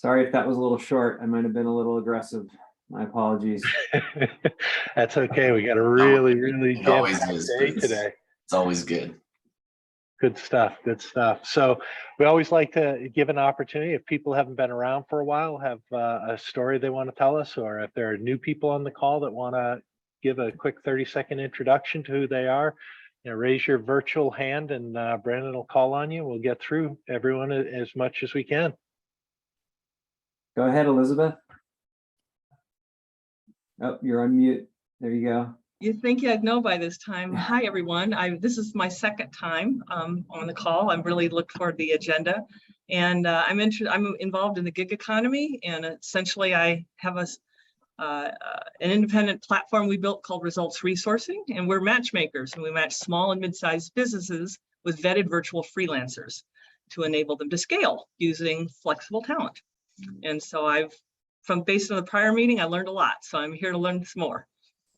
Sorry if that was a little short. I might have been a little aggressive. My apologies. That's okay. We got a really It always jam-packed is, day but today. it's always good. Good stuff. Good stuff. So we always like to give an opportunity if people haven't been around for a while, have a story they want to tell us, or if there are new people on the call that want to give a quick 30-second introduction to who they are, raise your virtual hand and Brandon will call on you. We'll get through everyone as much as we can. Go ahead, Elizabeth. Oh, you're on mute. There you go. You think I'd know by this time. Hi, everyone. This is my second time on the call. I'm really looking forward to the agenda. And I'm involved in the gig economy. And essentially, I have an independent platform we built called Results Resourcing. And we're matchmakers. And we match small and mid-sized businesses with vetted virtual freelancers to enable them to scale using flexible talent. And so based on the prior meeting, I learned a lot. So I'm here to learn some more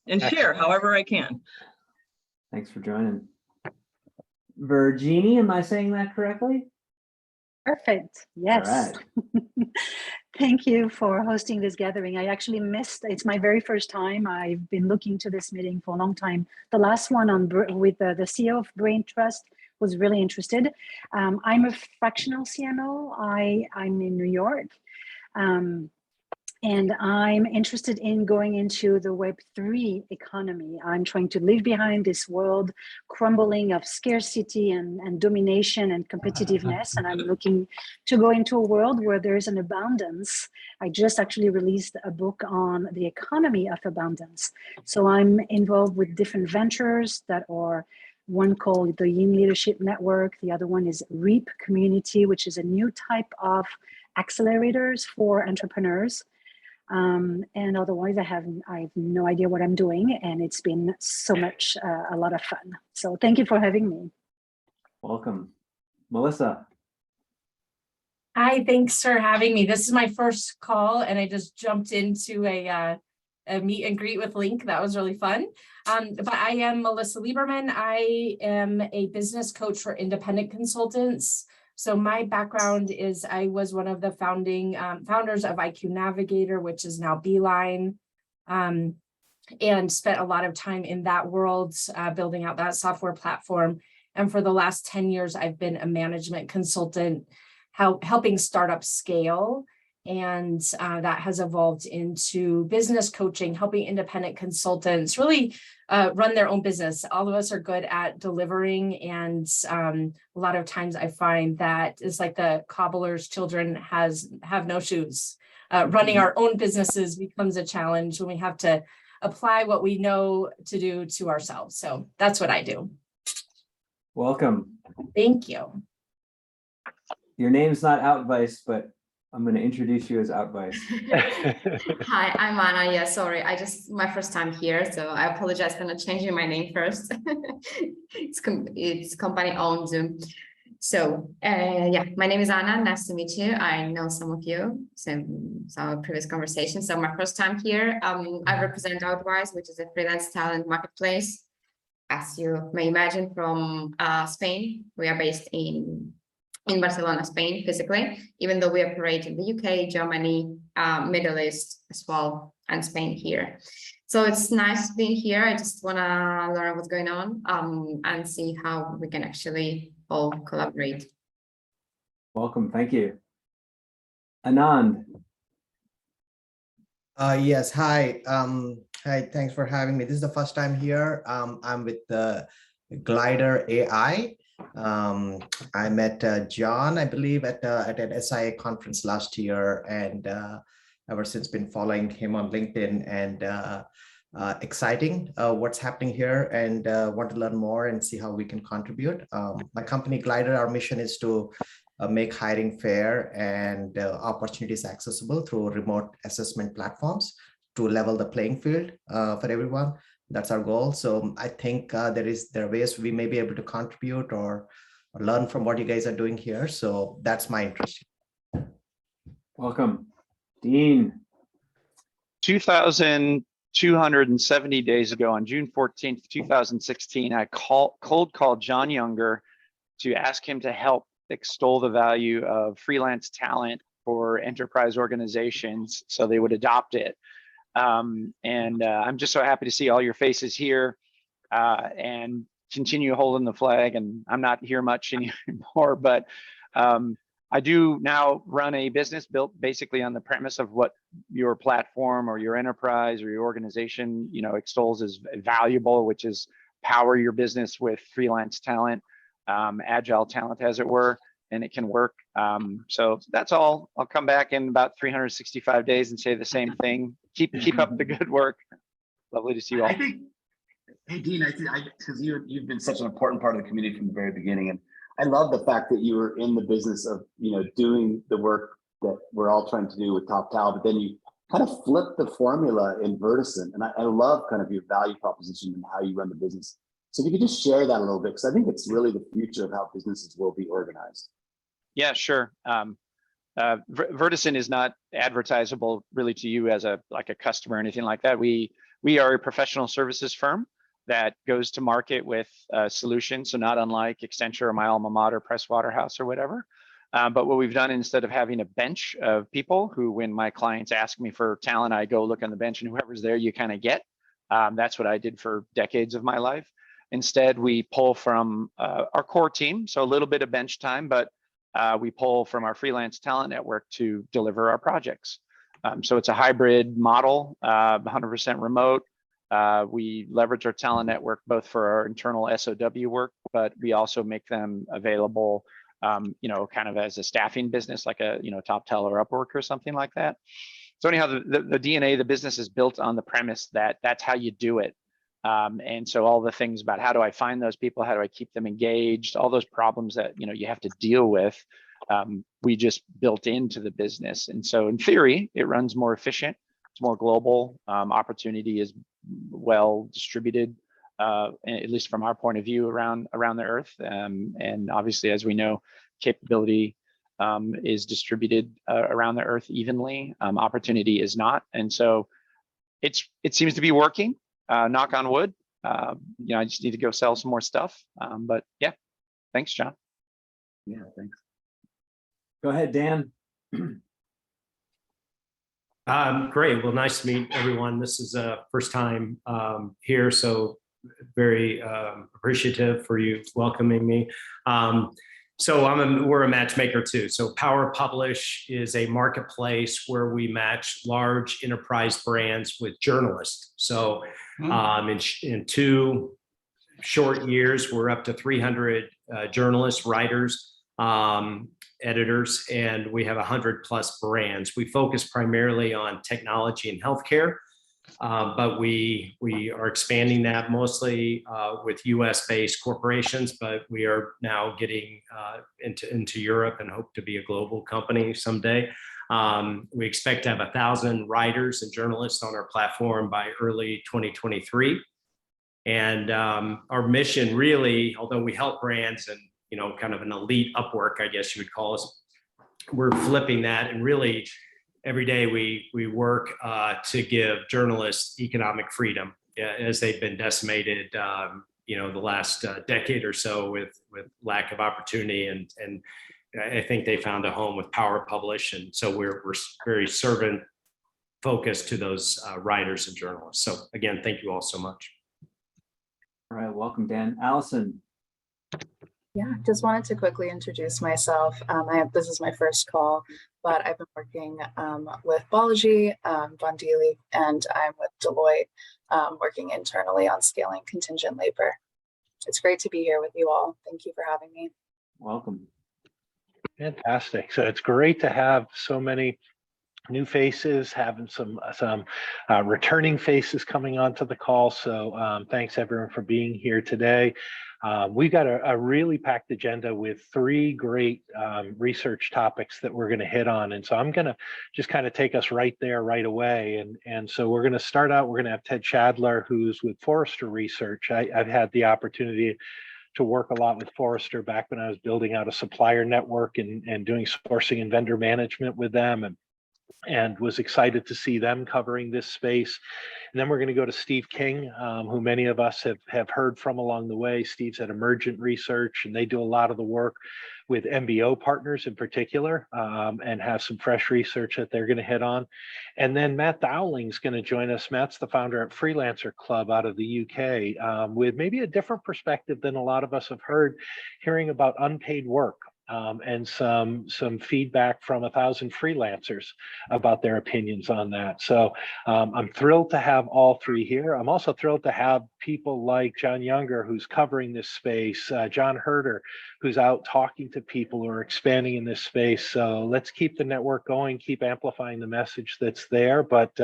and share however I can. Thanks for joining. Virginie, am I saying that correctly? Perfect. Yes. All right. Thank you for hosting this gathering. I actually missed, it's my very first time. I've been looking to this meeting for a long time. The last one with the CEO of Brain Trust was really interested. I'm a fractional CMO. I'm in New York. And I'm interested in going into the Web3 economy. I'm trying to leave behind this world crumbling of scarcity and domination and competitiveness. And I'm looking to go into a world where there is an abundance. I just actually released a book on the economy of abundance. So I'm involved with different ventures that are one called the Yin Leadership Network. The other one is REAP Community, which is a new type of accelerators for entrepreneurs. And otherwise, I have no idea what I'm doing, and it's been so much a lot of fun. So thank you for having me. Welcome. Melissa. Hi, thanks for having me. This is my first call, and I just jumped into a meet and greet with Link. That was really fun. But I am Melissa Lieberman. I am a business coach for independent consultants. So my background is I was one of the founders of IQ Navigator, which is now Beeline, and spent a lot of time in that world building out that software platform. And for the last 10 years, I've been a management consultant helping startups scale. And that has evolved into business coaching, helping independent consultants really run their own business. All of us are good at delivering. And a lot of times I find that it's like the cobbler's children have no shoes. Running our own businesses becomes a challenge when we have to apply what we know to do to ourselves. So that's what I do. Welcome. Thank you. Your name's not Outvice, but I'm going to introduce you as Outvice. Hi, I'm Anna. Yeah, sorry. My first time here, so I apologize for not changing my name first. It's company owned. So yeah, my name is Anna. Nice to meet you. I know some of you, some previous conversations. So my first time here, I represent Outwise, which is a freelance talent marketplace. As you may imagine, from Spain. We are based in Barcelona, Spain, physically, even though we operate in the UK, Germany, Middle East as well, and Spain here. So it's nice being here. I just want to learn what's going on and see how we can actually all collaborate. Welcome. Thank you. Anand. Yes. Hi. Hi. Thanks for having me. This is the first time here. I'm with Glider AI. I met John, I believe, at an SIA conference last year, and ever since been following him on LinkedIn, and exciting what's happening here, and want to learn more and see how we can contribute. My company Glider, our mission is to make hiring fair and opportunities accessible through remote assessment platforms to level the playing field for everyone. That's our goal. So I think there are ways we may be able to contribute or learn from what you guys are doing here. So that's my interest. Welcome. Dean. 2,270 days ago, on June 14th, 2016, I cold called John Younger to ask him to help extol the value of freelance talent for for enterprise organizations, so they would adopt it. I'm just so happy to see all your faces here and continue holding the flag. And I'm not here much anymore, but I do now run a business built basically on the premise of what your platform or your enterprise or your organization, extols as valuable, which is power your business with freelance talent, agile talent, as it were, and it can work. So that's all. I'll come back in about 365 days and say the same thing. Keep up the good work. Lovely to see you all. I think, hey Dean, because you've been such an important part of the community from the very beginning, and I love the fact that you were in the business of doing the work that we're all trying to do with Top Talent, but then you kind of flipped the formula in Vertison, and I love kind of your value proposition and how you run the business. So if you could just share that a little bit, because I think it's really the future of how businesses will be organized. Yeah, sure. Vertison is not advertisable really to you as a customer or anything like that. We are a professional services firm that goes to market with solutions, so not unlike Accenture or my alma mater, Press Waterhouse or whatever. But what we've done, instead of having a bench of people who, when my clients ask me for talent, I go look on the bench and whoever's there you kind of get. That's what I did for decades of my life. Instead, we pull from our core team, so a little bit of bench time, but we pull from our freelance talent network to deliver our projects. So it's a hybrid model, 100% remote. We leverage our talent network both for our internal SOW work, but we also make them available, kind of as a staffing business, like a TopTal or Upwork or something like that. So anyhow, the DNA of the business is built on the premise that that's how you do it. And so all the things about how do I find those people, how do I keep them engaged, all those problems that you have to deal with, we just built into the business. And so in theory, it runs more efficient, it's more global, opportunity is well distributed, at least from our point of view around the earth. And obviously, as we know, capability is distributed around the earth evenly. Opportunity is not. And so it seems to be working. Knock on wood. I just need to go sell some more stuff. But yeah, thanks, John. Yeah, thanks. Go ahead, Dan. Great. Well, nice to meet everyone. This is a first time here, so very appreciative for you welcoming me. So we're a matchmaker too. So Power Publish is a marketplace where we match large enterprise brands with journalists. So in 2 short years, we're up to 300 journalists, writers, editors, and we have 100+ brands. We focus primarily on technology and healthcare, but we are expanding that mostly with US-based corporations, but we are now getting into Europe and hope to be a global company someday. We expect to have 1,000 writers and journalists on our platform by early 2023. And our mission really, although we help brands and kind of an elite Upwork, I guess you would call us, we're flipping that, and really every day we work to give journalists economic freedom as they've been decimated, the last decade or so with lack of opportunity, and I think they found a home with Power Publish, and so we're very servant focused to those writers and journalists. So again, thank you all so much. All right, welcome, Dan. Allison. Yeah, just wanted to quickly introduce myself. This is my first call, but I've been working with Balaji, Bondili, and I'm with Deloitte, working internally on scaling contingent labor. It's great to be here with you all. Thank you for having me. Welcome. Fantastic. So it's great to have so many new faces, having some returning faces coming onto the call. So thanks everyone for being here today. We've got a really packed agenda with 3 great research topics that we're going to hit on. And so I'm going to just kind of take us right there right away. And so we're going to start out, we're going to have Ted Schadler, who's with Forrester Research. I've had the opportunity to work a lot with Forrester back when I was building out a supplier network and doing sourcing and vendor management with them, and was excited to see them covering this space. And then we're going to go to Steve King, who many of us have heard from along the way. Steve's at Emergent Research, and they do a lot of the work with MBO partners in particular, and have some fresh research that they're going to hit on. And then Matt Dowling is going to join us. Matt's the founder at Freelancer Club out of the UK, with maybe a different perspective than a lot of us have heard, hearing about unpaid work. And some feedback from 1,000 freelancers about their opinions on that. So I'm thrilled to have all three here. I'm also thrilled to have people like John Younger, who's covering this space, John Herder, who's out talking to people who are expanding in this space. So let's keep the network going, keep amplifying the message that's there. But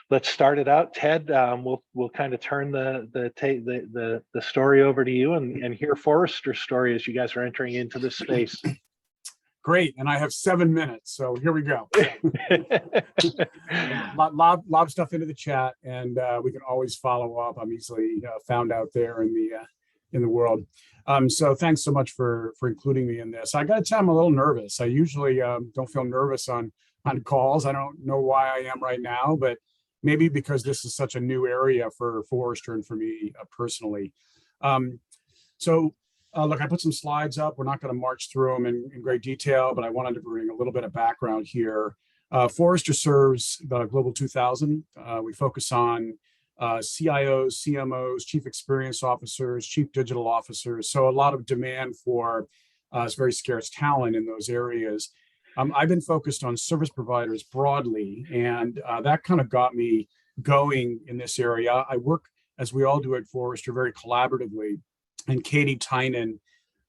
let's start it out. Ted, we'll kind of turn the story over to you and hear Forrester's story as you guys are entering into this space. Great, and I have 7 minutes, so here we go. Lob stuff into the chat, and we can always follow up. I'm easily found out there in the world. So thanks so much for including me in this. I got to tell you, I'm a little nervous. I usually don't feel nervous on calls. I don't know why I am right now, but maybe because this is such a new area for Forrester and for me personally. Look, I put some slides up. We're not going to march through them in great detail, but I wanted to bring a little bit of background here. Forrester serves the Global 2000. We focus on CIOs, CMOs, chief experience officers, chief digital officers. So a lot of demand for very scarce talent in those areas. I've been focused on service providers broadly, and that kind of got me going in this area. I work, as we all do at Forrester, very collaboratively, and Katie Tynan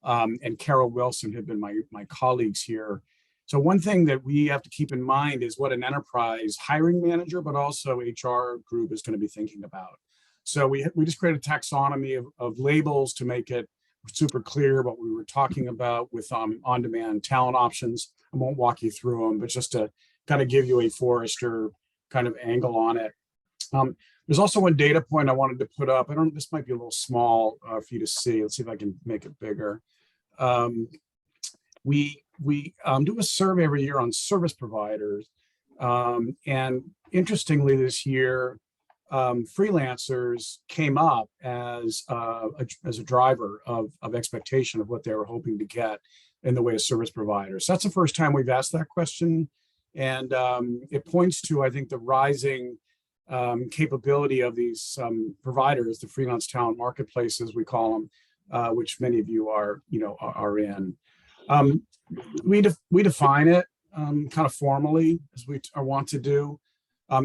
and Carol Wilson have been my colleagues here. So one thing that we have to keep in mind is what an enterprise hiring manager, but also HR group is going to be thinking about. So we just created a taxonomy of labels to make it super clear what we were talking about with on-demand talent options. I won't walk you through them, but just to kind of give you a Forrester kind of angle on it. There's also one data point I wanted to put up. This might be a little small for you to see. Let's see if I can make it bigger. We do a survey every year on service providers. And interestingly, this year, freelancers came up as a driver of expectation of what they were hoping to get in the way of service providers. So that's the first time we've asked that question. And it points to, I think, the rising capability of these providers, the freelance talent marketplaces, we call them, which many of you are in. We define it kind of formally, as we want to do,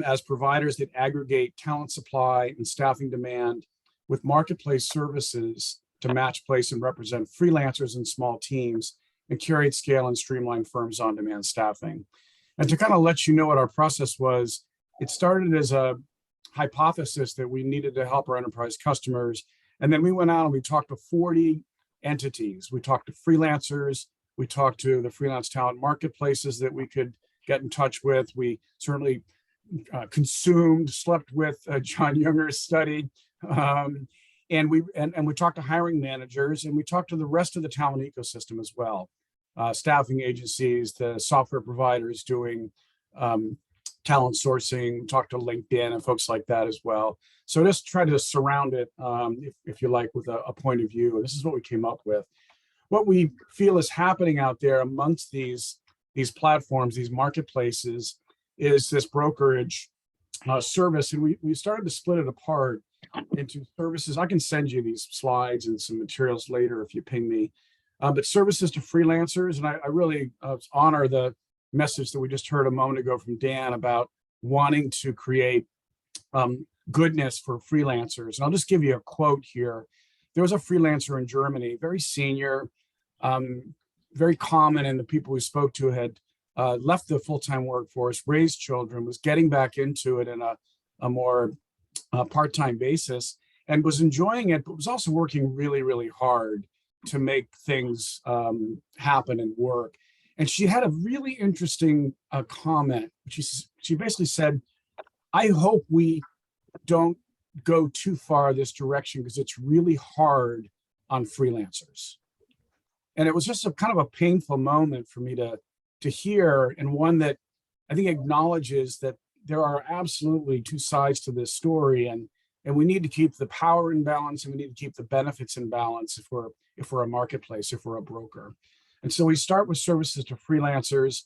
as providers that aggregate talent supply and staffing demand with marketplace services to match, place, and represent freelancers and small teams and curate, scale, and streamline firms' on-demand staffing. And to kind of let you know what our process was, it started as a hypothesis that we needed to help our enterprise customers. And then we went out and we talked to 40 entities. We talked to freelancers. We talked to the freelance talent marketplaces that we could get in touch with. We certainly slept with John Younger's study. And we talked to hiring managers, and we talked to the rest of the talent ecosystem as well. Staffing agencies, the software providers doing talent sourcing, talk to LinkedIn and folks like that as well. So just try to surround it, if you like, with a point of view. This is what we came up with. What we feel is happening out there amongst these platforms, these marketplaces, is this brokerage service. And we started to split it apart into services. I can send you these slides and some materials later if you ping me. But services to freelancers, and I really honor the message that we just heard a moment ago from Dan about wanting to create goodness for freelancers. And I'll just give you a quote here. There was a freelancer in Germany, very senior, very common, and the people we spoke to had left the full-time workforce, raised children, was getting back into it in a more part-time basis, and was enjoying it, but was also working really, really hard to make things happen and work. And she had a really interesting comment. She basically said, I hope we don't go too far this direction because it's really hard on freelancers. And it was just a kind of a painful moment for me to hear, and one that I think acknowledges that there are absolutely two sides to this story, and we need to keep the power in balance, and we need to keep the benefits in balance if we're a marketplace, if we're a broker. And so we start with services to freelancers.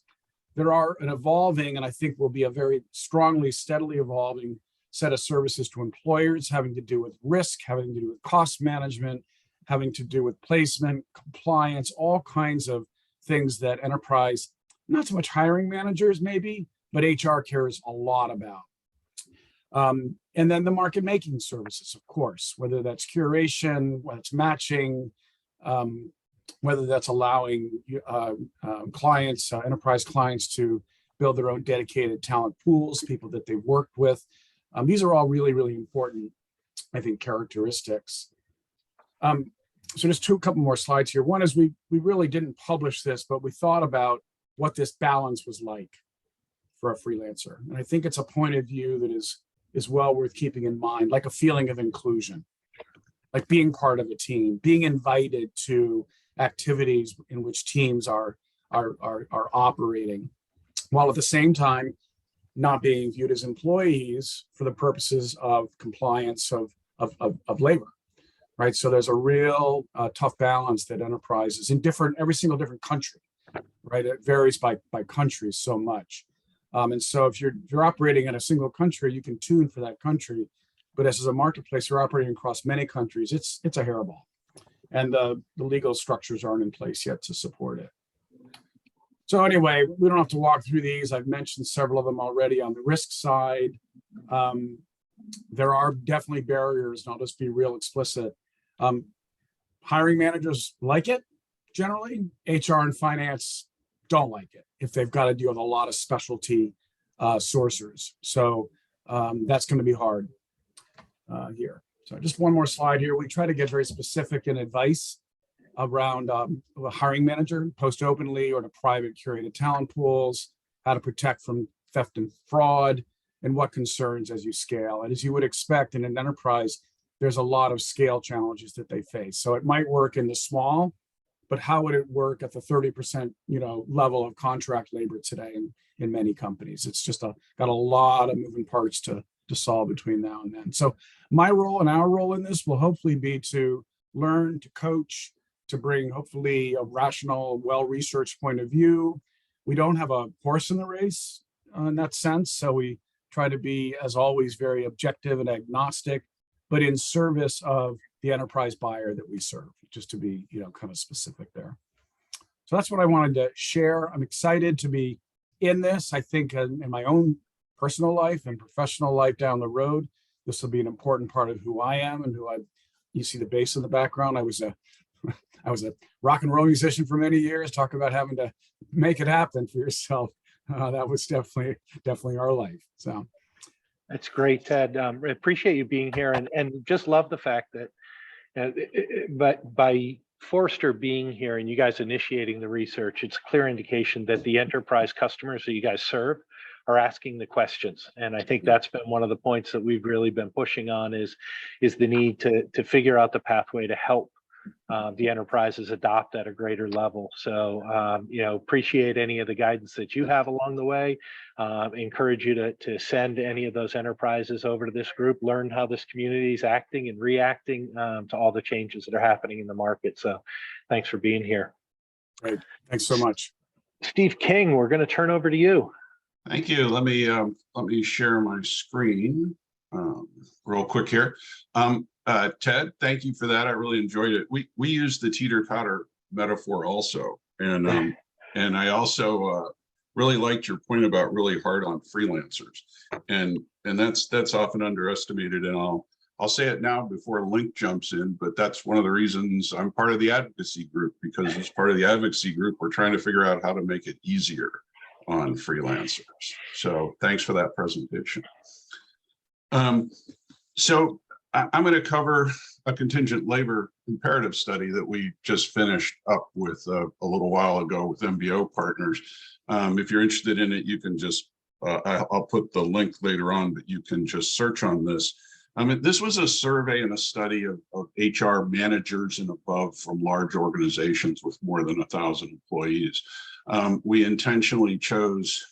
There are an evolving, and I think will be a very strongly, steadily evolving set of services to employers having to do with risk, having to do with cost management, having to do with placement, compliance, all kinds of things that enterprise, not so much hiring managers maybe, but HR cares a lot about. And then the market making services, of course, whether that's curation, whether it's matching, whether that's allowing clients, enterprise clients to build their own dedicated talent pools, people that they've worked with. These are all really, really important, I think, characteristics. So just a couple more slides here. One is we really didn't publish this, but we thought about what this balance was like for a freelancer. And I think it's a point of view that is well worth keeping in mind, like a feeling of inclusion, like being part of a team, being invited to activities in which teams are operating, while at the same time not being viewed as employees for the purposes of compliance of labor, right? So there's a real tough balance that enterprises in every single different country, right? It varies by country so much. And so if you're operating in a single country, you can tune for that country, but as a marketplace, you're operating across many countries, it's a hairball. And the legal structures aren't in place yet to support it. So anyway, we don't have to walk through these. I've mentioned several of them already. On the risk side, there are definitely barriers, and I'll just be real explicit. Hiring managers like it, generally. HR and finance don't like it if they've got to deal with a lot of specialty sourcers. So that's going to be hard here. So just one more slide here. We try to get very specific in advice around a hiring manager, post openly or to private curated talent pools, how to protect from theft and fraud, and what concerns as you scale. And as you would expect in an enterprise, there's a lot of scale challenges that they face. So it might work in the small, but how would it work at the 30% level of contract labor today in many companies? It's just got a lot of moving parts to solve between now and then. So my role and our role in this will hopefully be to learn, to coach, to bring hopefully a rational, well-researched point of view. We don't have a horse in the race in that sense. So we try to be, as always, very objective and agnostic, but in service of the enterprise buyer that we serve, just to be, kind of specific there. So that's what I wanted to share. I'm excited to be in this. I think in my own personal life and professional life down the road, this will be an important part of who I am and you see the bass in the background. I was a rock and roll musician for many years. Talk about having to make it happen for yourself. That was definitely our life. So that's great, Ted. Appreciate you being here, and just love the fact that, but by Forrester being here and you guys initiating the research, it's a clear indication that the enterprise customers that you guys serve are asking the questions. And I think that's been one of the points that we've really been pushing on is the need to figure out the pathway to help the enterprises adopt at a greater level. So, appreciate any of the guidance that you have along the way. Encourage you to send any of those enterprises over to this group, learn how this community is acting and reacting to all the changes that are happening in the market. So thanks for being here. Great. Thanks so much. Steve King, we're going to turn over to you. Thank you. Let me share my screen real quick here. Ted, thank you for that. I really enjoyed it. We used the teeter-totter metaphor also, and I also really liked your point about really hard on freelancers, and that's often underestimated. And I'll say it now before Link jumps in, but that's one of the reasons I'm part of the advocacy group, because as part of the advocacy group, we're trying to figure out how to make it easier on freelancers. So thanks for that presentation. So I'm going to cover a contingent labor imperative study that we just finished up with a little while ago with MBO partners. If you're interested in it, you can just, I'll put the link later on, but you can just search on this. This was a survey and a study of HR managers and above from large organizations with more than 1,000 employees. We intentionally chose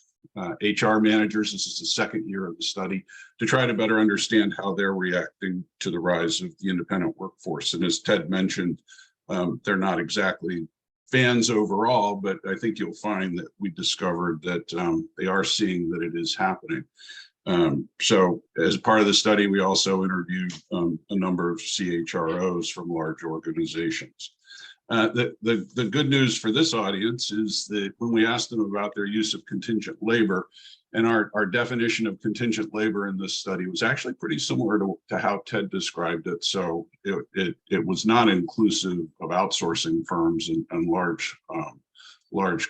HR managers, this is the second year of the study, to try to better understand how they're reacting to the rise of the independent workforce. And as Ted mentioned, they're not exactly fans overall, but I think you'll find that we discovered that they are seeing that it is happening. So as part of the study, we also interviewed a number of CHROs from large organizations. The good news for this audience is that when we asked them about their use of contingent labor, and our definition of contingent labor in this study was actually pretty similar to how Ted described it. So it was not inclusive of outsourcing firms and large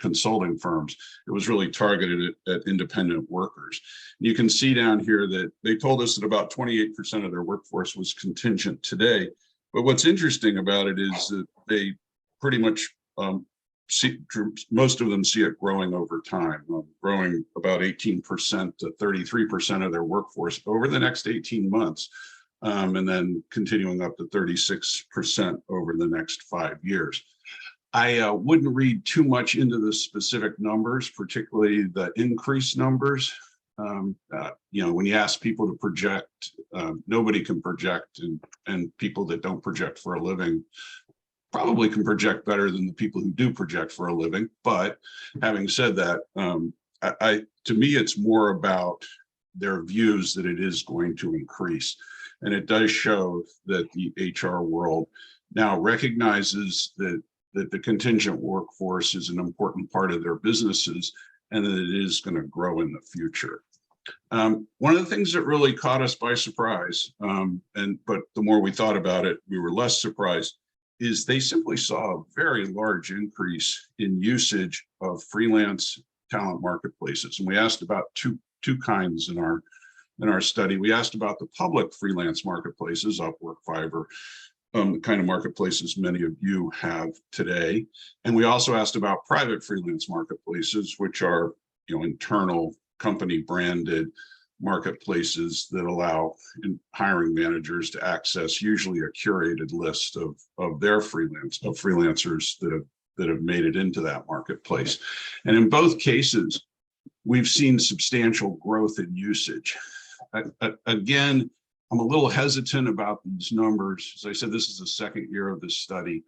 consulting firms. It was really targeted at independent workers. You can see down here that they told us that about 28% of their workforce was contingent today. But what's interesting about it is that they pretty much most of them see it growing over time, growing about 18% to 33% of their workforce over the next 18 months, and then continuing up to 36% over the next 5 years. I wouldn't read too much into the specific numbers, particularly the increased numbers. When you ask people to project, nobody can project, and people that don't project for a living probably can project better than the people who do project for a living. But having said that, to me, it's more about their views that it is going to increase. And it does show that the HR world now recognizes that the contingent workforce is an important part of their businesses and that it is going to grow in the future. One of the things that really caught us by surprise, but the more we thought about it, we were less surprised, is they simply saw a very large increase in usage of freelance talent marketplaces. And we asked about two kinds in our study. We asked about the public freelance marketplaces, Upwork, Fiverr, the kind of marketplaces many of you have today. And we also asked about private freelance marketplaces, which are internal company branded marketplaces that allow hiring managers to access usually a curated list of freelancers that have made it into that marketplace. And in both cases, we've seen substantial growth in usage. Again, I'm a little hesitant about these numbers. As I said, this is the second year of this study,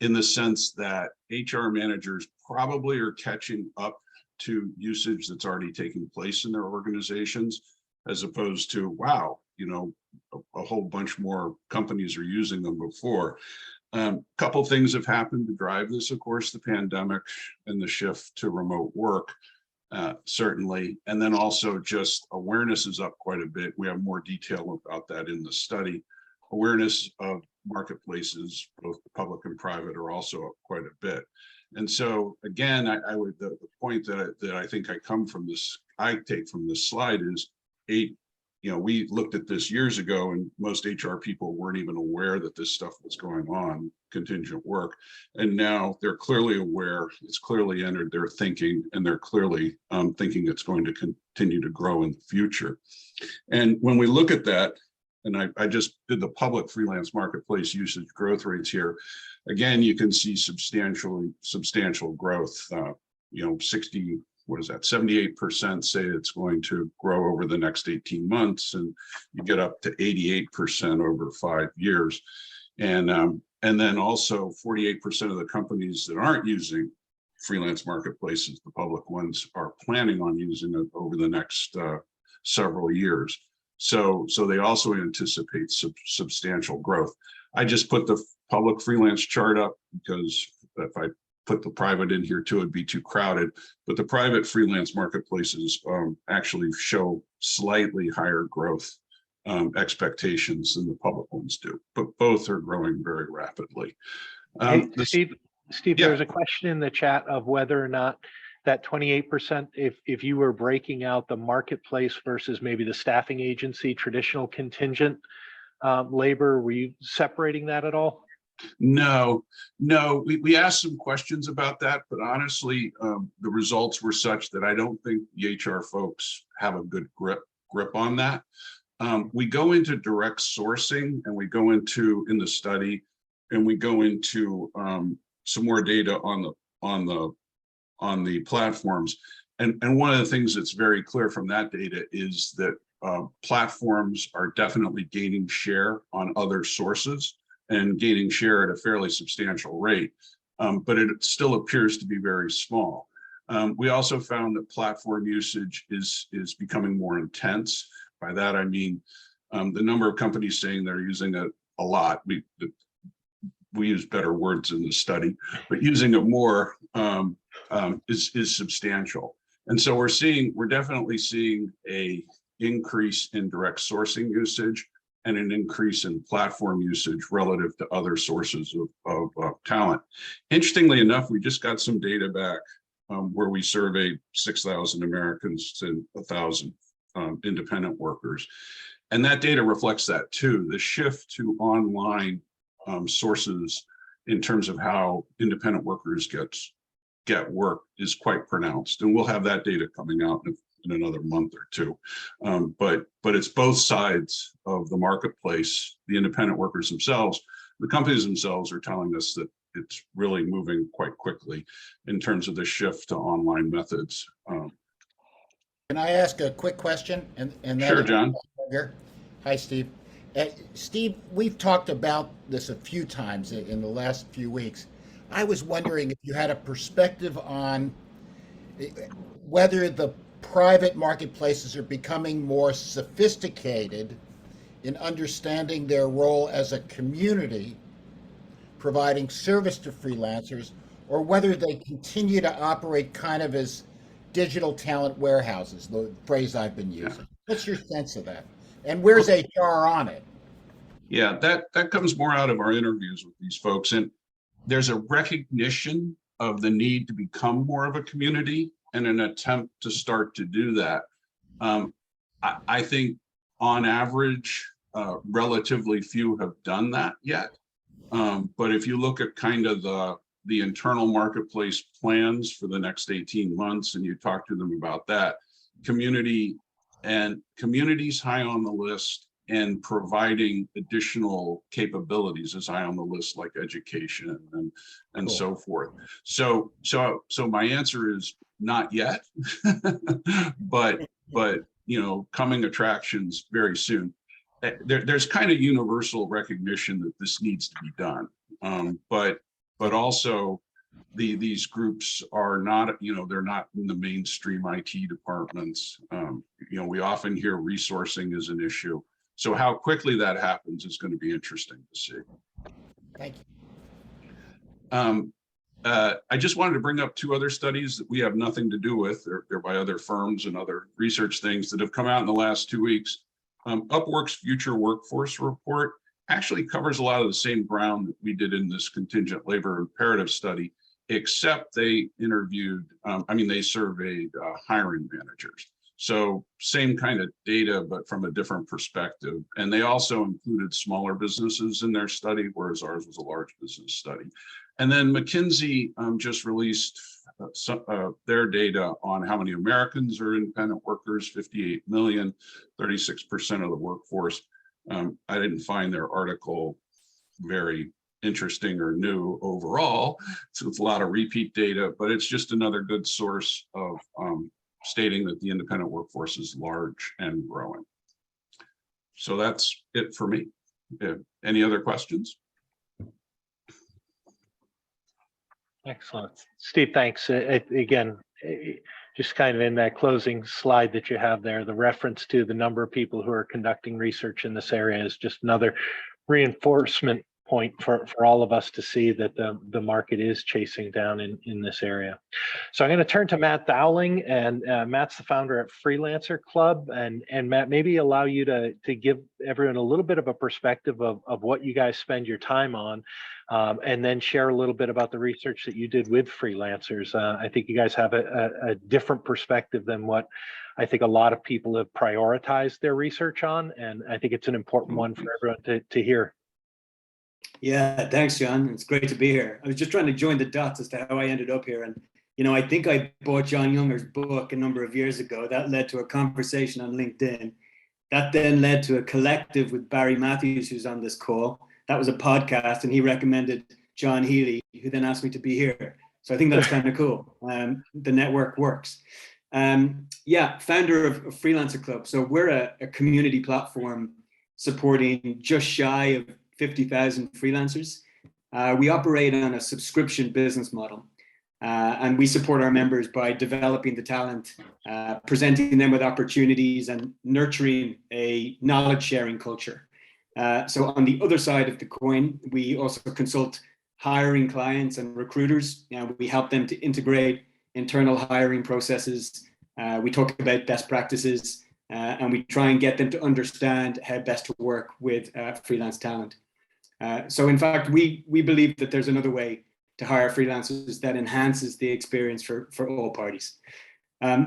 in the sense that HR managers probably are catching up to usage that's already taking place in their organizations, as opposed to, wow, a whole bunch more companies are using them before. Couple things have happened to drive this, of course, the pandemic and the shift to remote work, certainly. And then also just awareness is up quite a bit. We have more detail about that in the study. Awareness of marketplaces, both public and private, are also up quite a bit. And so again, the point that I think I take from this slide is we looked at this years ago, and most HR people weren't even aware that this stuff was going on, contingent work. And now they're clearly aware, it's clearly entered their thinking, and they're clearly thinking it's going to continue to grow in the future. And when we look at that, and I just did the public freelance marketplace usage growth rates here. Again, you can see substantial growth. 78% say it's going to grow over the next 18 months, and you get up to 88% over 5 years. And then also 48% of the companies that aren't using freelance marketplaces, the public ones, are planning on using it over the next several years. So they also anticipate substantial growth. I just put the public freelance chart up because if I put the private in here too, it'd be too crowded. But the private freelance marketplaces actually show slightly higher growth expectations than the public ones do, but both are growing very rapidly. Hey, Steve, Yeah. There's a question in the chat of whether or not that 28%, if you were breaking out the marketplace versus maybe the staffing agency, traditional contingent labor, were you separating that at all? No, we asked some questions about that, but honestly, the results were such that I don't think the HR folks have a good grip on that. We go into direct sourcing, and we go into in the study, and we go into some more data on the platforms. And one of the things that's very clear from that data is that platforms are definitely gaining share on other sources and gaining share at a fairly substantial rate. but it still appears to be very small. We also found that platform usage is becoming more intense. By that, I mean, the number of companies saying they're using it a lot. We use better words in the study, but using it more is substantial. And so we're definitely seeing a increase in direct sourcing usage and an increase in platform usage relative to other sources of talent. Interestingly enough, we just got some data back where we surveyed 6,000 Americans and 1,000 independent workers. And that data reflects that too. The shift to online sources in terms of how independent workers get work is quite pronounced. And we'll have that data coming out in another month or two. But it's both sides of the marketplace. The independent workers themselves, the companies themselves are telling us that it's really moving quite quickly in terms of the shift to online methods. Can I ask a quick question? And Sure, John. Hi, Steve. Steve, we've talked about this a few times in the last few weeks. I was wondering if you had a perspective on whether the private marketplaces are becoming more sophisticated in understanding their role as a community, providing service to freelancers, or whether they continue to operate kind of as digital talent warehouses, the phrase I've been using. What's your sense of that? And where's HR on it? Yeah, that comes more out of our interviews with these folks. And there's a recognition of the need to become more of a community and an attempt to start to do that. I think on average, relatively few have done that yet. But if you look at kind of the internal marketplace plans for the next 18 months and you talk to them about that, communities high on the list, and providing additional capabilities is high on the list, like education and cool. So forth. So my answer is not yet, but coming attractions very soon. There's kind of universal recognition that this needs to be done, but also these groups are not, they're not in the mainstream IT departments. We often hear resourcing is an issue. So how quickly that happens is going to be interesting to see. Thank you. I just wanted to bring up two other studies that we have nothing to do with. They're by other firms and other research things that have come out in the last 2 weeks. Upwork's Future Workforce Report actually covers a lot of the same ground that we did in this contingent labor imperative study, except they they surveyed hiring managers. So same kind of data, but from a different perspective. And they also included smaller businesses in their study, whereas ours was a large business study. And then McKinsey just released their data on how many Americans are independent workers, 58 million, 36% of the workforce. I didn't find their article very interesting or new overall. So it's a lot of repeat data, but it's just another good source of stating that the independent workforce is large and growing. So that's it for me. Any other questions? Excellent. Steve, thanks. Again, just kind of in that closing slide that you have there, the reference to the number of people who are conducting research in this area is just another reinforcement point for all of us to see that the market is chasing down in this area. So I'm going to turn to Matt Dowling, and Matt's the founder at Freelancer Club. And Matt, maybe allow you to give everyone a little bit of a perspective of what you guys spend your time on, and then share a little bit about the research that you did with freelancers. I think you guys have a different perspective than what I think a lot of people have prioritized their research on, and I think it's an important one for everyone to hear. Yeah, thanks, John. It's great to be here. I was just trying to join the dots as to how I ended up here. And, I think I bought John Younger's book a number of years ago. That led to a conversation on LinkedIn. That then led to a collective with Barry Matthews, who's on this call. That was a podcast, and he recommended John Healy, who then asked me to be here. So I think that's kind of cool. The network works. Founder of Freelancer Club. So we're a community platform supporting just shy of 50,000 freelancers. We operate on a subscription business model, and we support our members by developing the talent, presenting them with opportunities, and nurturing a knowledge sharing culture. So on the other side of the coin, we also consult hiring clients and recruiters. We help them to integrate internal hiring processes. We talk about best practices, and we try and get them to understand how best to work with freelance talent. So in fact, we believe that there's another way to hire freelancers that enhances the experience for all parties.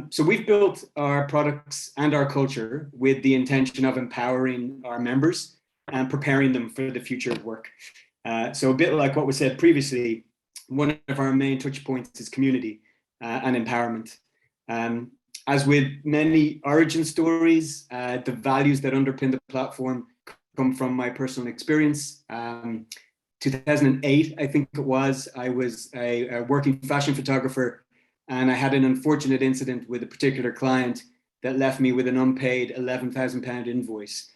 So we've built our products and our culture with the intention of empowering our members and preparing them for the future of work. So a bit like what was said previously, one of our main touch points is community and empowerment. As with many origin stories, the values that underpin the platform come from my personal experience. 2008, I think it was, I was a working fashion photographer, and I had an unfortunate incident with a particular client that left me with an unpaid £11,000 invoice,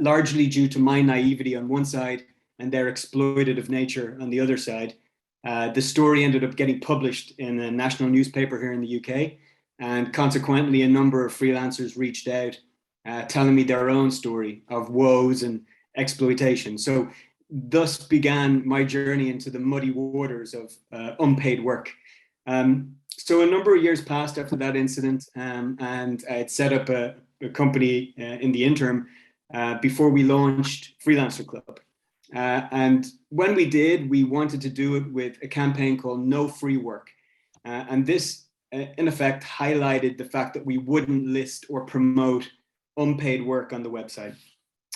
largely due to my naivety on one side and their exploitative nature on the other side. The story ended up getting published in a national newspaper here in the UK, and consequently a number of freelancers reached out telling me their own story of woes and exploitation. So thus began my journey into the muddy waters of unpaid work. So a number of years passed after that incident, and I had set up a company in the interim before we launched Freelancer Club. And when we did, we wanted to do it with a campaign called No Free Work. And this, in effect, highlighted the fact that we wouldn't list or promote unpaid work on the website.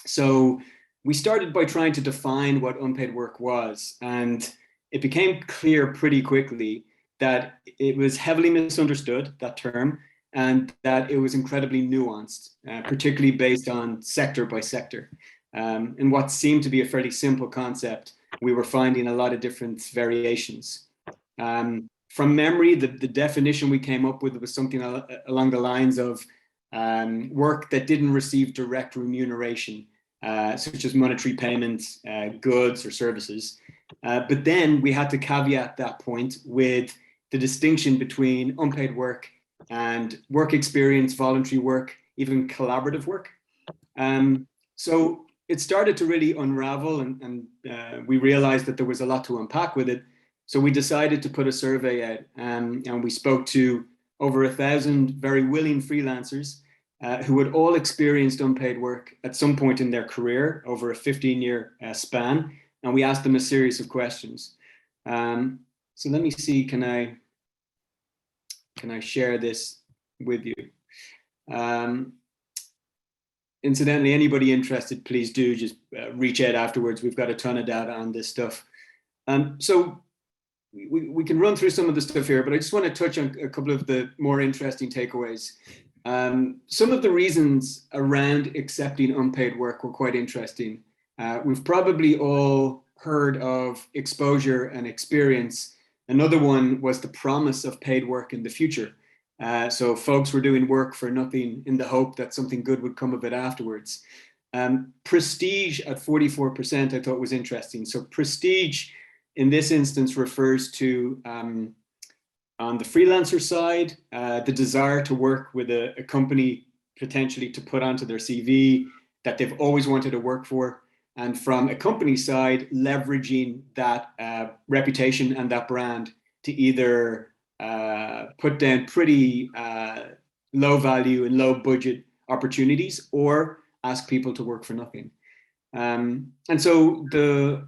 So we started by trying to define what unpaid work was, and it became clear pretty quickly that it was heavily misunderstood, that term, and that it was incredibly nuanced, particularly based on sector by sector. And what seemed to be a fairly simple concept, we were finding a lot of different variations. From memory, the definition we came up with was something along the lines of work that didn't receive direct remuneration, such as monetary payments, goods or services. But then we had to caveat that point with the distinction between unpaid work and work experience, voluntary work, even collaborative work. So it started to really unravel, and we realized that there was a lot to unpack with it. So we decided to put a survey out, and we spoke to over 1,000 very willing freelancers who had all experienced unpaid work at some point in their career over a 15-year span. And we asked them a series of questions. So let me see, can I share this with you? Incidentally, anybody interested, please do just reach out afterwards. We've got a ton of data on this stuff. So we can run through some of the stuff here, but I just want to touch on a couple of the more interesting takeaways. Some of the reasons around accepting unpaid work were quite interesting. We've probably all heard of exposure and experience. Another one was the promise of paid work in the future. So folks were doing work for nothing in the hope that something good would come of it afterwards. Prestige at 44% I thought was interesting. So prestige in this instance refers to, on the freelancer side, the desire to work with a company potentially to put onto their CV that they've always wanted to work for. And from a company side, leveraging that reputation and that brand to either put down pretty low value and low budget opportunities or ask people to work for nothing. And so the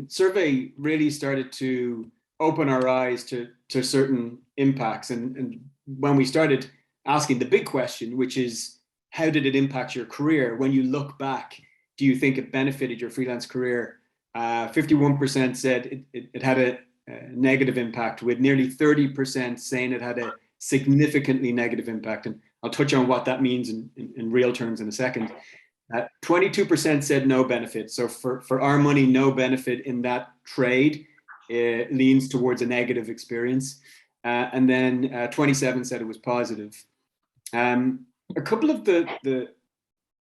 survey really started to open our eyes to certain impacts. And when we started asking the big question, which is, how did it impact your career? When you look back, do you think it benefited your freelance career? 51% said it had a negative impact, with nearly 30% saying it had a significantly negative impact. And I'll touch on what that means in real terms in a second. 22% said no benefit. So for our money, no benefit in that trade leans towards a negative experience. And then 27 said it was positive. A couple of the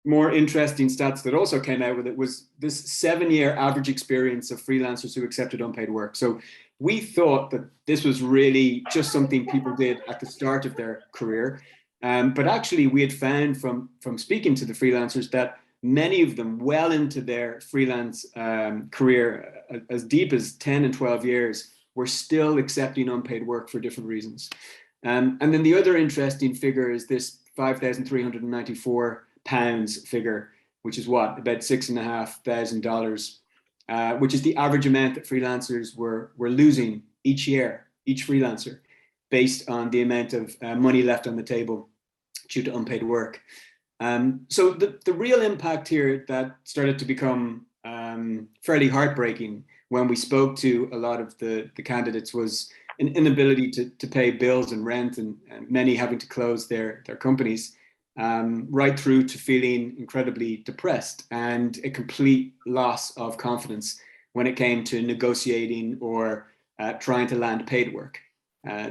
more interesting stats that also came out with it was this 7-year average experience of freelancers who accepted unpaid work. So we thought that this was really just something people did at the start of their career. But actually we had found from speaking to the freelancers that many of them well into their freelance career, as deep as 10 and 12 years, were still accepting unpaid work for different reasons. And then the other interesting figure is this £5,394 figure, which is what, about $6,500, which is the average amount that freelancers were losing each year, each freelancer, based on the amount of money left on the table due to unpaid work. So the real impact here that started to become fairly heartbreaking when we spoke to a lot of the candidates was an inability to pay bills and rent, and many having to close their companies, right through to feeling incredibly depressed and a complete loss of confidence when it came to negotiating or trying to land paid work.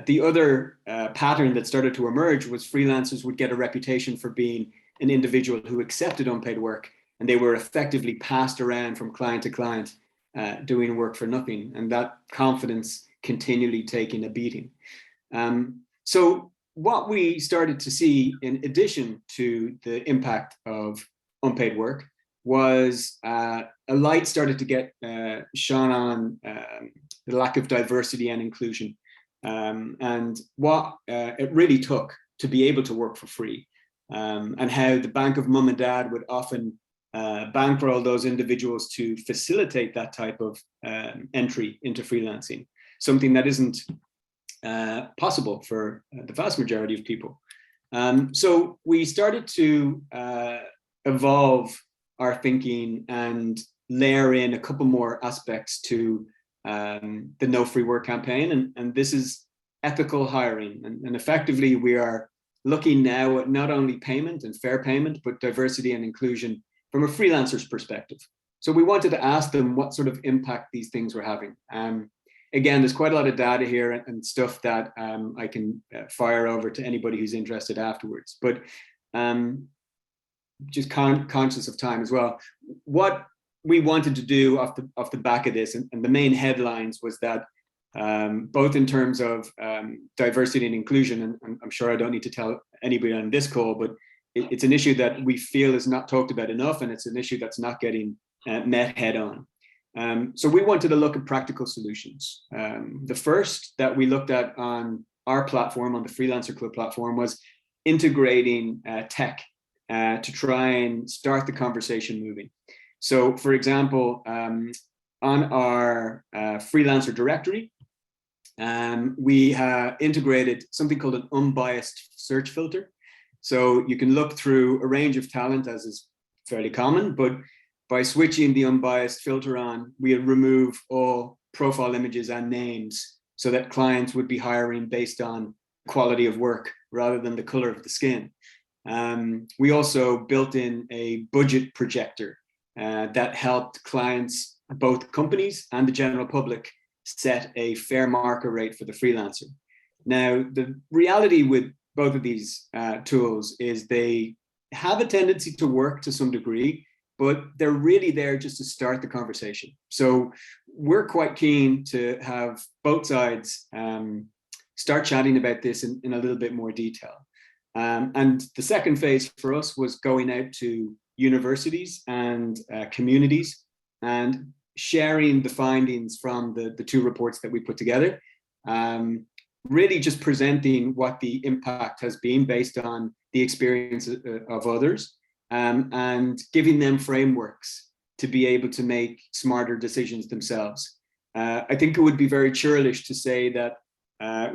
The other pattern that started to emerge was freelancers would get a reputation for being an individual who accepted unpaid work, and they were effectively passed around from client to client doing work for nothing, and that confidence continually taking a beating. So what we started to see, in addition to the impact of unpaid work, was a light started to get shone on the lack of diversity and inclusion, and what it really took to be able to work for free, and how the bank of mum and dad would often bankroll those individuals to facilitate that type of entry into freelancing, something that isn't possible for the vast majority of people. So we started to evolve our thinking and layer in a couple more aspects to the No Free Work campaign, and this is ethical hiring. And effectively, we are looking now at not only payment and fair payment, but diversity and inclusion from a freelancer's perspective. So we wanted to ask them what sort of impact these things were having. Again, there's quite a lot of data here and stuff that I can fire over to anybody who's interested afterwards, but just conscious of time as well. What we wanted to do off the back of this, and the main headlines was that both in terms of diversity and inclusion, and I'm sure I don't need to tell anybody on this call, but it's an issue that we feel is not talked about enough, and it's an issue that's not getting met head on. So we wanted to look at practical solutions. The first that we looked at on our platform, on the Freelancer Club platform, was integrating tech to try and start the conversation moving. So for example, on our freelancer directory, we have integrated something called an unbiased search filter. So you can look through a range of talent, as is fairly common, but by switching the unbiased filter on, we remove all profile images and names so that clients would be hiring based on quality of work rather than the color of the skin. We also built in a budget projector that helped clients, both companies and the general public, set a fair market rate for the freelancer. Now, the reality with both of these tools is they have a tendency to work to some degree, but they're really there just to start the conversation. So we're quite keen to have both sides start chatting about this in a little bit more detail. And the second phase for us was going out to universities and communities and sharing the findings from the two reports that we put together. Really just presenting what the impact has been based on the experience of others, and giving them frameworks to be able to make smarter decisions themselves. I think it would be very churlish to say that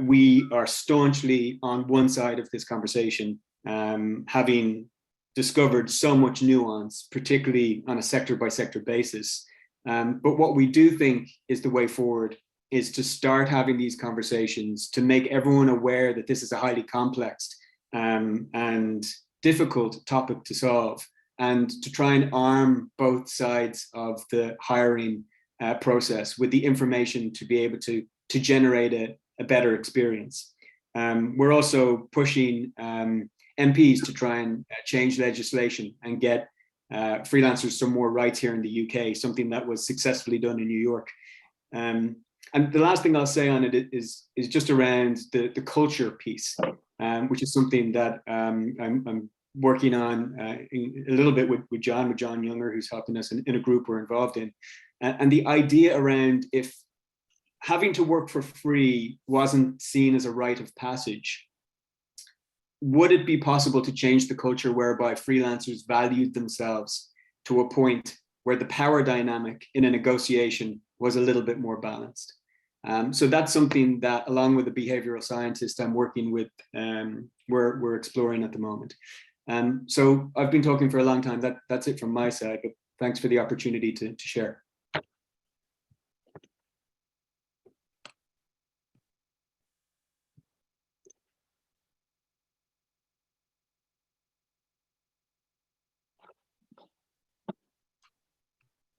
we are staunchly on one side of this conversation, having discovered so much nuance, particularly on a sector by sector basis. But what we do think is the way forward is to start having these conversations to make everyone aware that this is a highly complex and difficult topic to solve, and to try and arm both sides of the hiring process with the information to be able to generate a better experience. We're also pushing MPs to try and change legislation and get freelancers some more rights here in the UK, something that was successfully done in New York. And the last thing I'll say on it is just around the culture piece, which is something that I'm working on a little bit with John Younger, who's helping us in a group we're involved in. And the idea around, if having to work for free wasn't seen as a rite of passage, would it be possible to change the culture whereby freelancers valued themselves to a point where the power dynamic in a negotiation was a little bit more balanced? So that's something that, along with a behavioral scientist I'm working with, we're exploring at the moment. So I've been talking for a long time. That's it from my side, but thanks for the opportunity to share.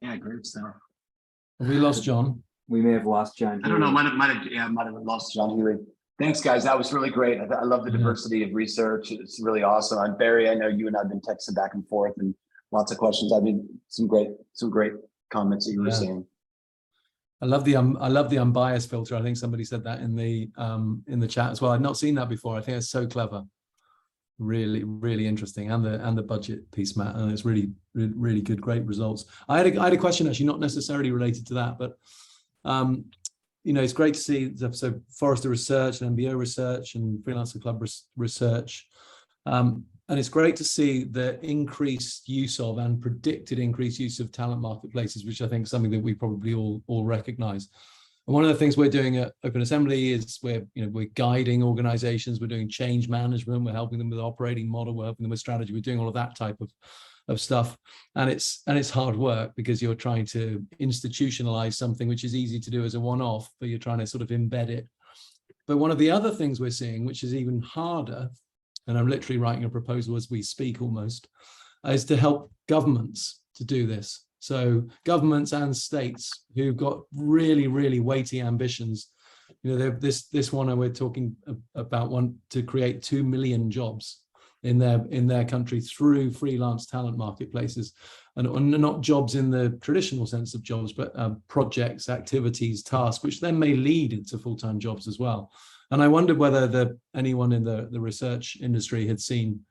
Yeah, great stuff. Have we lost John? We may have lost John. I don't know, Healy. might have lost John Healy. Thanks, guys. That was really great. I love the diversity of research. It's really awesome. And Barry, I know you and I've been texting back and forth and lots of questions. I mean, some great comments that you were saying. I love the unbiased filter. I think somebody said that in the chat as well. I've not seen that before. I think it's so clever. Really, really interesting. And the budget piece, Matt. And it's really, really good, great results. I had a question actually, not necessarily related to that, but you know, it's great to see so Forrester research and MBO research and Freelancer Club research. And it's great to see the increased use of and predicted increased use of talent marketplaces, which I think is something that we probably all recognize. And one of the things we're doing at Open Assembly is we're guiding organizations, we're doing change management, we're helping them with operating model, we're helping them with strategy, we're doing all of that type of stuff. And it's hard work because you're trying to institutionalize something which is easy to do as a one-off, but you're trying to sort of embed it. But one of the other things we're seeing, which is even harder, and I'm literally writing a proposal as we speak almost, is to help governments to do this. So governments and states who've got really, really weighty ambitions. You know, this one we're talking about to create 2 million jobs in their country through freelance talent marketplaces, and not jobs in the traditional sense of jobs, but projects, activities, tasks, which then may lead into full-time jobs as well. And I wondered whether anyone in the research industry had seen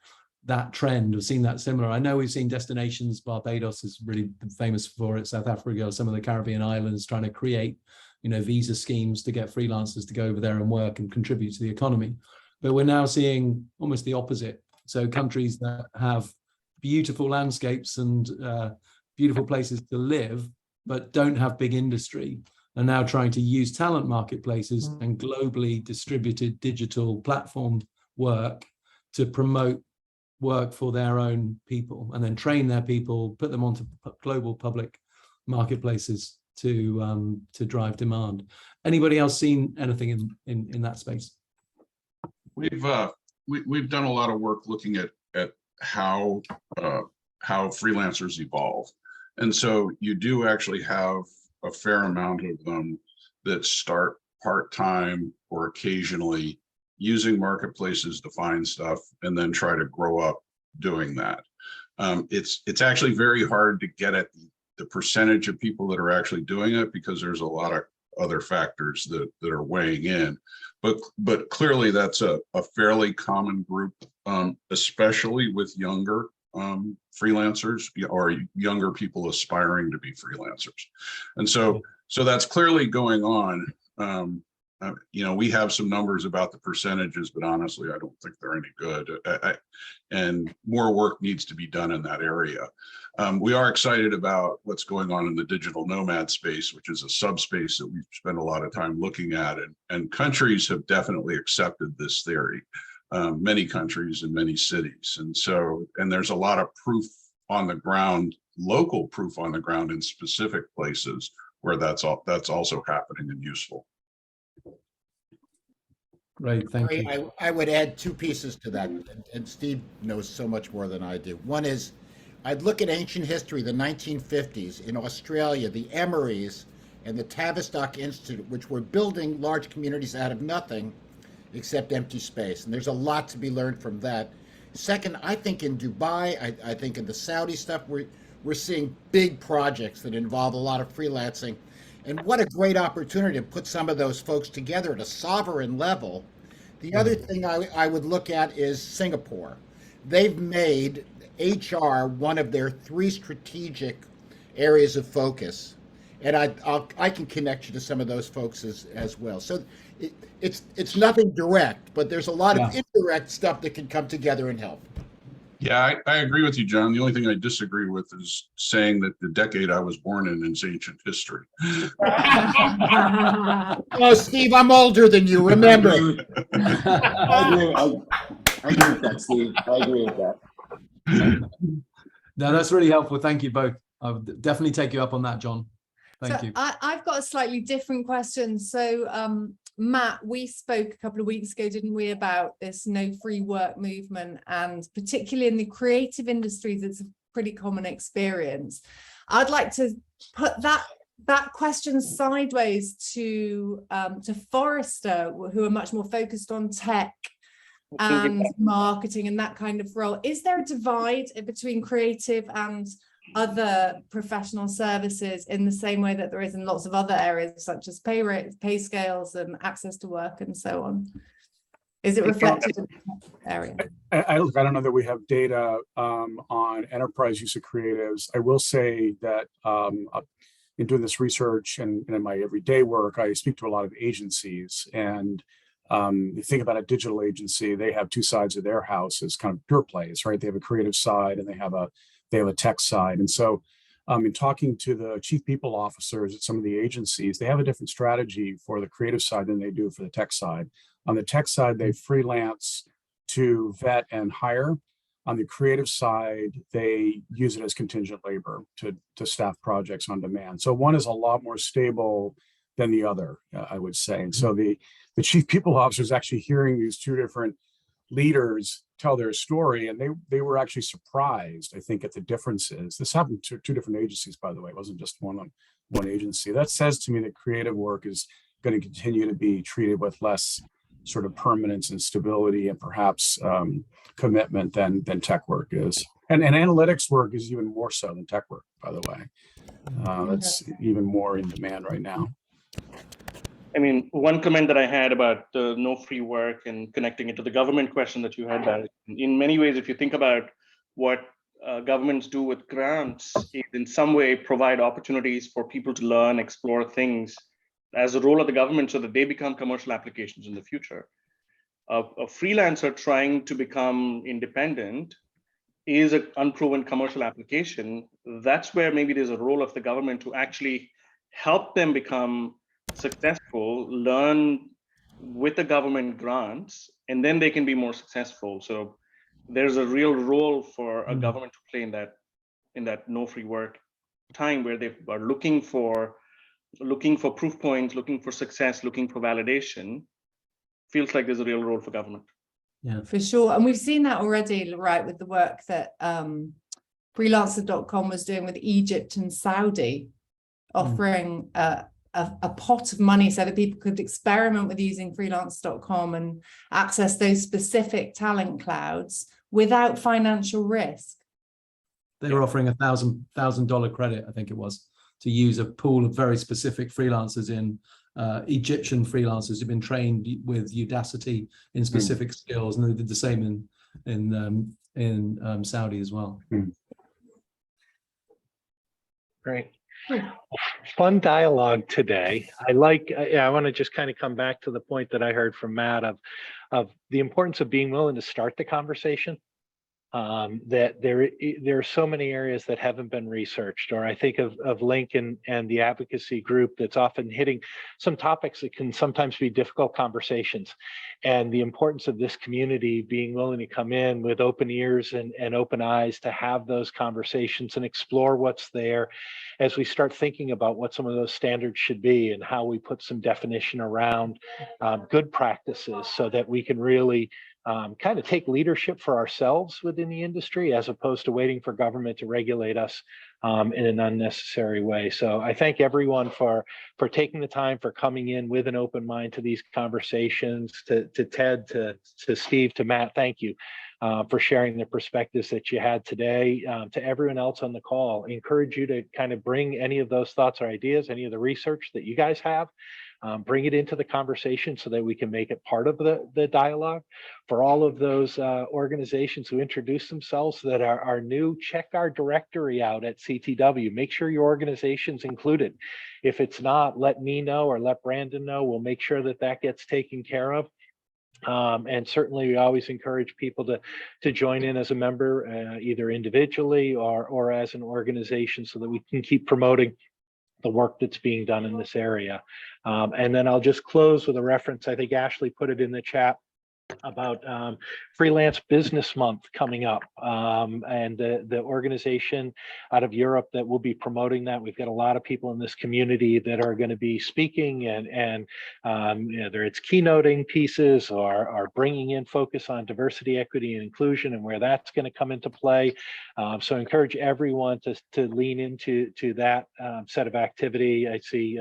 that trend or seen that similar. I know we've seen destinations, Barbados is really famous for it, South Africa, some of the Caribbean islands trying to create, visa schemes to get freelancers to go over there and work and contribute to the economy. But we're now seeing almost the opposite. So countries that have beautiful landscapes and beautiful places to live, but don't have big industry, are now trying to use talent marketplaces and globally distributed digital platform work to promote work for their own people, and then train their people, put them onto global public marketplaces to drive demand. Anybody else seen anything in that space? We've done a lot of work looking at how freelancers evolve, and so you do actually have a fair amount of them that start part-time or occasionally using marketplaces to find stuff and then try to grow up doing that. It's actually very hard to get at the percentage of people that are actually doing it, because there's a lot of other factors that are weighing in. But clearly that's a fairly common group, especially with younger freelancers or younger people aspiring to be freelancers. And so that's clearly going on. We have some numbers about the percentages, but honestly, I don't think they're any good. And more work needs to be done in that area. We are excited about what's going on in the digital nomad space, which is a subspace that we've spent a lot of time looking at, and countries have definitely accepted this theory. Many countries and many cities. And there's a lot of proof on the ground, local proof on the ground in specific places where that's also happening and useful. Great, thank you. I would add two pieces to that, and Steve knows so much more than I do. One is, I'd look at ancient history, the 1950s in Australia, the Emeries and the Tavistock Institute, which were building large communities out of nothing except empty space. And there's a lot to be learned from that. Second, I think in Dubai, I think in the Saudi stuff, we're seeing big projects that involve a lot of freelancing. And what a great opportunity to put some of those folks together at a sovereign level. The other thing I would look at is Singapore. They've made HR one of their 3 strategic areas of focus. And I can connect you to some of those folks as well. So it's nothing direct, but there's a lot of indirect stuff that can come together and help. Yeah, I agree with you, John. The only thing I disagree with is saying that the decade I was born in is ancient history. Oh, Steve, I'm older than you, remember. I agree with that, Steve. I agree with that. No, that's really helpful. Thank you both. I'll definitely take you up on that, John. Thank you. I've got a slightly different question. So, Matt, we spoke a couple of weeks ago, didn't we, about this no free work movement, and particularly in the creative industries, it's a pretty common experience. I'd like to put that question sideways to Forrester, who are much more focused on tech and marketing and that kind of role. Is there a divide between creative and other professional services in the same way that there is in lots of other areas, such as pay rates, pay scales, and access to work and so on? Is it reflected in that area? I don't know that we have data on enterprise use of creatives. I will say that in doing this research and in my everyday work, I speak to a lot of agencies, and you think about a digital agency, they have 2 sides of their house as kind of pure plays, right? They have a creative side and they have a tech side. And so in talking to the chief people officers at some of the agencies, they have a different strategy for the creative side than they do for the tech side. On the tech side, they freelance to vet and hire. On the creative side, they use it as contingent labor to staff projects on demand. So one is a lot more stable than the other, I would say. And so the chief people officer is actually hearing these 2 different leaders tell their story, and they were actually surprised, I think, at the differences. This happened to 2 different agencies, by the way. It wasn't just one agency. That says to me that creative work is going to continue to be treated with less sort of permanence and stability and perhaps commitment than tech work is. And analytics work is even more so than tech work, by the way. That's even more in demand right now. I mean, one comment that I had about the no free work and connecting it to the government question that you had, Barry, in many ways, if you think about what governments do with grants, it in some way provide opportunities for people to learn, explore things as a role of the government so that they become commercial applications in the future. A freelancer trying to become independent is an unproven commercial application. That's where maybe there's a role of the government to actually help them become successful, learn with the government grants, and then they can be more successful. So there's a real role for a government to play in that no free work time, where they are looking for proof points, looking for success, looking for validation. Feels like there's a real role for government. Yeah, for sure. And we've seen that already, right, with the work that Freelancer.com was doing with Egypt and Saudi, offering a pot of money so that people could experiment with using Freelance.com and access those specific talent clouds without financial risk. They were offering $1,000 credit, I think it was, to use a pool of very specific freelancers in Egyptian freelancers who've been trained with Udacity in specific skills, and they did the same in Saudi as well. Great. Fun dialogue today. I want to just kind of come back to the point that I heard from Matt of the importance of being willing to start the conversation. That there are so many areas that haven't been researched, or I think of Lincoln and the advocacy group that's often hitting some topics that can sometimes be difficult conversations, and the importance of this community being willing to come in with open ears and open eyes to have those conversations and explore what's there as we start thinking about what some of those standards should be and how we put some definition around good practices so that we can really kind of take leadership for ourselves within the industry as opposed to waiting for government to regulate us in an unnecessary way. So I thank everyone for taking the time, for coming in with an open mind to these conversations. To Ted, to Steve, to Matt, thank you for sharing the perspectives that you had today. To everyone else on the call, I encourage you to kind of bring any of those thoughts or ideas, any of the research that you guys have, bring it into the conversation so that we can make it part of the dialogue. For all of those organizations who introduce themselves that are new, check our directory out at CTW. Make sure your organization's included. If it's not, let me know or let Brandon know. We'll make sure that that gets taken care of. And certainly we always encourage people to join in as a member, either individually or as an organization, so that we can keep promoting the work that's being done in this area. And then I'll just close with a reference. I think Ashley put it in the chat about Freelance Business Month coming up, and the organization out of Europe that will be promoting that. We've got a lot of people in this community that are going to be speaking, and whether it's keynoting pieces or bringing in focus on diversity, equity, and inclusion, and where that's going to come into play. So I encourage everyone to lean into that set of activity. I see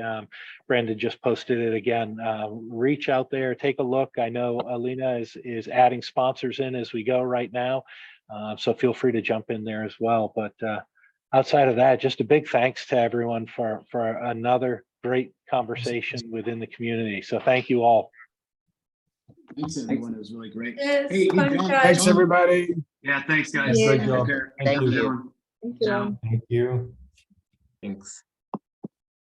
Brandon just posted it again. Reach out there, take a look. I know Alina is adding sponsors in as we go right now. So feel free to jump in there as well. But outside of that, just a big thanks to everyone for another great conversation within the community. So thank you all. Thanks, everyone. It was really great. Yes, Hey, fun, John, guys. Thanks, everybody. Yeah, thanks, guys. Great Take job. care. Thank you. Everyone. Thank you. Thank you. Thanks.